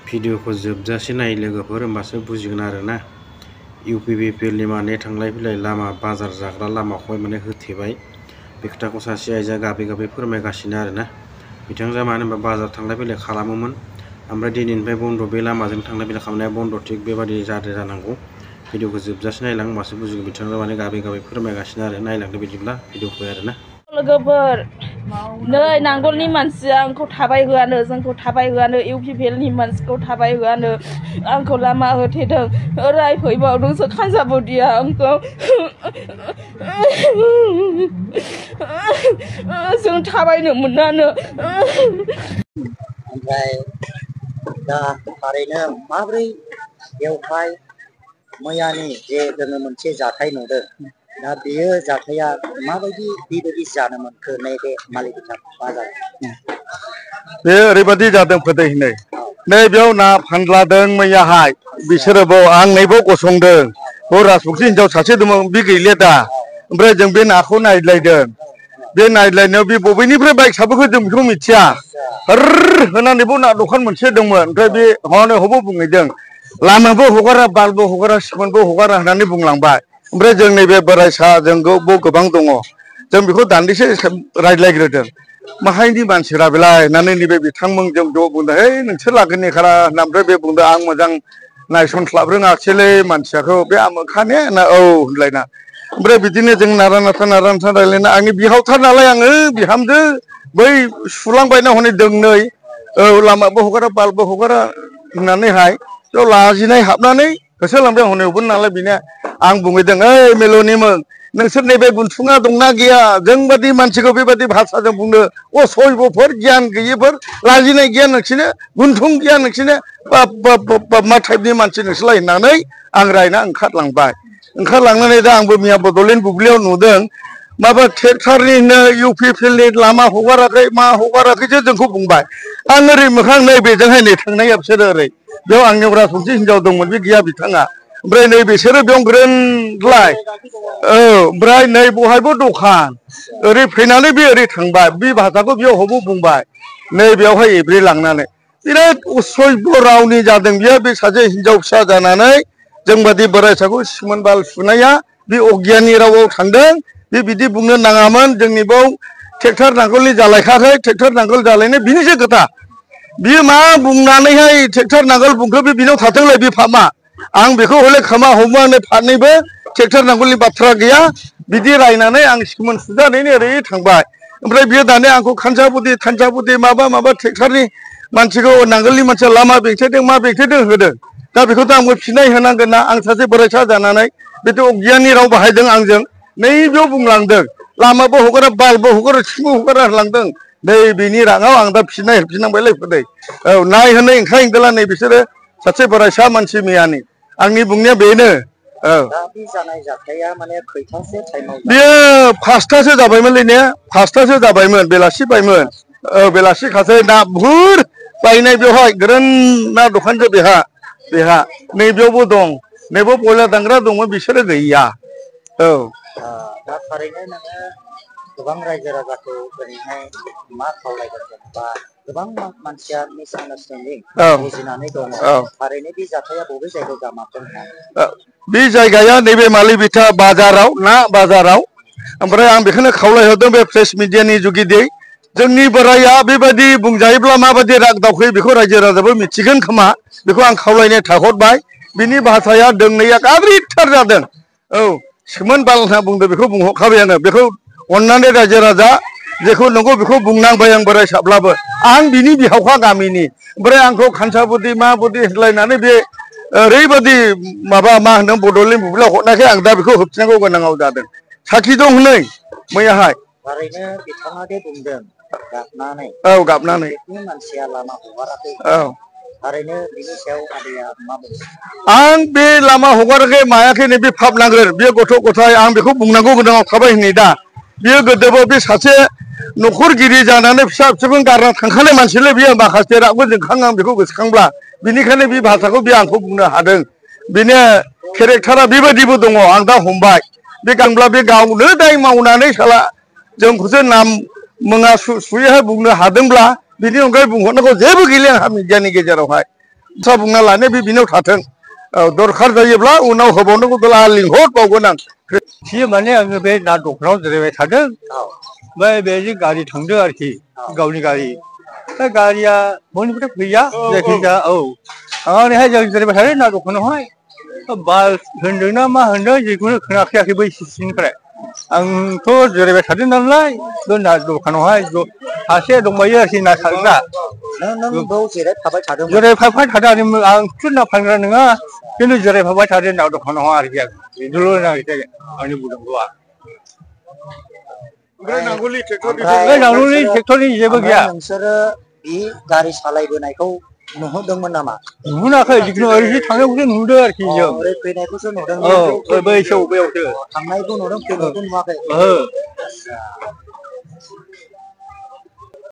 भिडिअखौ जोबजासे नाय लोगोफोर होमबासो बुजिगोन आरोना। इउपिबिपिएलनि माने थांलाय फैलाय लामा बाजार जाग्रा लामाखौहाय माने होथेबाय। बे खोथाखौ सासे आइजोआ गाबै गाबै फोरमायगासिनो आरोना। बिथांजोआ मानो होनबा बाजार थांलाय फैलाय खालामोमोन, ओमफ्राय दिनैनिफ्राय बन्द', बे लामाजों थांलाय फैलाय खालामनाया बन्द', थिग बेबादि जादों जानांगौ। भिडिअखौ जोबजासे नायलां होमबासो बुजिगोन। बिथांजोआ माने गाबै गाबै फोरमायगासिनो आरो। नायलांदो बिदिब्ला भिडिअखौ आरोना। लोगोफोर नै नांगलनि मानसिया आंखौ थाबाय होआनो, जोंखौ थाबाय होआनो, इउपिपिएलनि मानसिखौ थाबाय होआनो, आंखौ लामा होथेदों। ओरै फैबावदोंसो खानसाबुदिया आंखौ। जों थाबायनो मोनानो। ओमफ्राय दा थारैनो माब्रै बेवहाय मैयानि जे जोङो मोनसे जाथाय नुदों, दा बेयो जाथाया माबायदि बेबायदि जानो मोनखो नैबे मालिबिथा बाजार? बे ओरैबायदि जादों फोदैहैनै, नैबेयाव ना फानलादों मैयाहाय बिसोरो बाव आं नैबाव गसंदों। बाव राजबंसि हिनजाव सासे दंमोन, बे गैले दा। ओमफ्राय जों बे नाखौ नायलायदों। बे नायलायनायाव बे बबेनिफ्राय बाइक साबोखो जों बेखौ मिथिया। होर होनानै बाव ना दखान मोनसे दंमोन। ओमफ्राय बे हनै हबाव बुंहैदों, लामाबो हगारा, बालबो हगारा, सिमोनबो हगारा होननानै बुंलांबाय। ओमफ्राय जों नैबे बोराय साहा जोंबो गोबां दङ। जों बेखौ दान्दिसे रायज्लायग्रोदों। माहायनि मानसिरा बेलाय होननानै नैबे बिथांमोनजों ज' बुंदों, है नोंसोर लागोननि खारा होनना। ओमफ्राय बे बुंदों, आं मोजां नायसनस्लाबरोङाखिसैलै मानसियाखौ, बे आमोखाने होनना। औ होनलायना। ओमफ्राय बिदिनो जों नारा नाथा रायज्लायना, आंनि बिहावथार नालाय आङो, बिहामजो बै सुलांबायना हनै दोंनै। औ लामाबो हगारा, बालबो हगारा होननानैहाय बेयाव लाजिनाय हाबनानै होसोलांबाय हनैयावबो नालाय बेनो। आं बुंहैदों, ओइ मेल'निमोन, नोंसोर नैबे गुनथुङा दंना गैया? जोंबादि मानसिखौ बेबादि भाषाजों बुंनो असभ्यफोर, गियान गैयिफोर, लाजिनाय गैया नोंसिनो, गुनथुं गैया नोंसिनो, बाब बाब बाब मा टाइपनि मानसि नोंसोरलाय होननानै आं रायना ओंखारलांबाय। ओंखारलांनानै दा आंबो मैया बड'लेण्ड बुब्लियाव नुदों, माबा ट्रेक्टरनिनो इउपिपिएलनि लामा हगाराखै, मा हगाराखैसो जोंखौ बुंबाय। आं ओरै मोखां नै बेजोंहाय नै थांनाया बिसोरो ओरै। बेयाव आंनियाव राजबंसि हिनजाव दंमोन, बे गैया बिथाङा। ओमफ्राय नै बिसोरो बेयाव ग्रोनलाय। औ ओमफ्राय नै बहायबो दखान। ओरै फैनानै बे ओरै थांबाय, बे भाषाखौ बेयाव हबाव बुंबाय। नै बेयावहाय एब्रेलांनानै बिराद असभ्य रावनि जादों बियो। बे सासे हिनजाव फिसा जानानै जोंबादि बोरायसाखौ सिमोन बाल सुनाया बे अगियाननि रावाव थांदों। बे बिदि बुंनो नाङामोन। जोंनि बाव ट्रेक्टर नांगोलनि जालायखाखै, ट्रेक्टर नांगोल जालायनाय बिनिसो खोथा। बियो मा बुंनानैहाय ट्रेक्टर नांगोल बुंखो, बे बिनाव थाथोंलाय बे फामा। आं बेखौ हले खोमा हमनानै फारनैबो ट्रेक्टर नांगोलनि बाथ्रा गैया। बिदि रायनानै आं सिमोन सुजानानै ओरै थांबाय। ओमफ्राय बियो दानिया आंखौ खानसाबुदि माबा ट्रेक्टरनि मानसिखौ, नांगोलनि मानसिया लामा बेंथेदों, मा बेंथेदों होदों। दा बेखौथ' आंबो फिनाय होनांगोन ना, आं सासे बोरायसा जानानै। बेथ' अगियाननि राव बाहायदों आंजों। नैबेयाव बुंलांदों, लामाबो हगारा, बालबो हगारा, सिंबो हगारा होनलांदों। नै बेनि रागाव आं दा फिनाय होफिननांबायलै फोदै। औ नाय होनै ओंखारदोंला नै बिसोरो सासे बोरायसा मानसि मैयानि। आंनि बुंनाया बेनो। औ बे जानाय जाथाया माने खैथासो टाइमाव? बेयो 5थासो जाबायमोनलै ने, 5थासो जाबायमोन, बेलासि बायमोन। औ बेलासि खासै, ना बुहुर बायनाय बेवहाय ग्रोन ना दखानसो बेहा नैबेयावबो दं। नैबेयाव बयलार दांग्रा दंमोन, बिसोरो गैया। औ दा थारैनो नोङो गोबां रायजो राजाखौ ओरैहाय मा खावलायगोन? जेनेबा गोबां मानसिया मिसआन्डारस्टेन्डिं बुजिनानै दङ। थारैनो बे जाथाया बबे जायगायाव जामारदों? बे जायगाया नैबे मालिबिथा बाजाराव, ना बाजाराव। ओमफ्राय आं बेखौनो खावलायहरदों बे प्रेस मिडियानि जुगिदै, जोंनि बोराया बेबायदि बुंजायोब्ला माबायदि राग दावखोयो बेखौ रायजो राजाबो मिथिगोन खोमा। बेखौ आं खावलायनाय थाहरबाय। बिनि भाषाया दोंनैया गाज्रिथार जादों। औ सिमोन बाल होनना बुंदों, बेखौ बुंहरखाबायानो। बेखौ अननानै रायजो राजा जेखौ नंगौ बेखौ बुंनांबाय आं बोरायसाब्लाबो। आं बिनि बिहावखा गामिनि। ओमफ्राय आंखौ खानसाबुदि मा बुदि होनलायनानै बे ओरैबायदि माबा मा होनदों बड'लेण्ड बुब्लियाव हरनायखाय आं दा बेखौ होबथिनांगौ गोनाङाव जादों। साखि दं हनै मैयाहाय। थारैनो बिथाङा दे बुंदों गाबनानै, औ गाबनानै, मानसिया लामा हगाराखै। औ थारैनो बिनि सायाव आदैया मा बुङो? आं बे लामा हगाराखै मायाखै नै बे फाप नांगोन। बे गथ' गथाय आं बेखौ बुंनांगौ गोनाङाव थाबाय हनै दा। बियो गोदोबो बे सासे न'खरगिरि जानानै फिसा फिसौखौ गारना थांखानाय मानसिलै बियो। माखासे रागबो जोंखाङो आं बेखौ गोसोखांब्ला। बिनिखायनो बे भाषाखौ बे आंखौ बुंनो हादों। बेनो केरेक्टारा बेबायदिबो दङ, आं दा हमबाय। बे गानब्ला बे गावनो दाय मावनानै साला जोंखौसो नाम मुङा सुयैहाय बुंनो हादोंब्ला, बिनि अनगायै बुंहरनांगौ जेबो गैलिया आंहा मिडियानि गेजेरावहाय। सा बुंना लानो बे बिनाव थाथों दरखार जायोब्ला उनाव होबावनांगौब्ला लिंहरबावगोन आं थि माने आङो बे ना दखानाव जिरायबाय थादों ओमफ्राय बे जे गारि थांदों आरोखि गावनि गारि बे गारिया बयनिफ्राय फैया जायखिजाया औ आंनिहाय जों जिरायबाय थादों ना दखानावहाय बास होनदोंना मा होनदों जिखुनु खोनाखायाखै बै सिनिफ्राय आंथ' जिरायबाय थादों नालाय बे ना दखानावहाय सासे दंबायो आरोखि ना सारग्रा जिरायफाबाय थादों आंथ' ना फानग्रा नङा खिन्थु जिरायफाबाय थादों ना दखानावहाय आरोखि आं बिदिल' आंनि बुंनांगौआ ओमफ्राय नांगौलि ट्रेक्टरनि जेबो गैया नोंसोरो बे गारि सालायबोनायखौ नुहरदोंमोन नामा नुनाखै जिखुनु ओरैसो थांनायखौसो नुदों आरोखि जों ओरै फैनायखौसो नुदों बैयावसो थांनायखौ नुदों फैनायखौ नुवाखै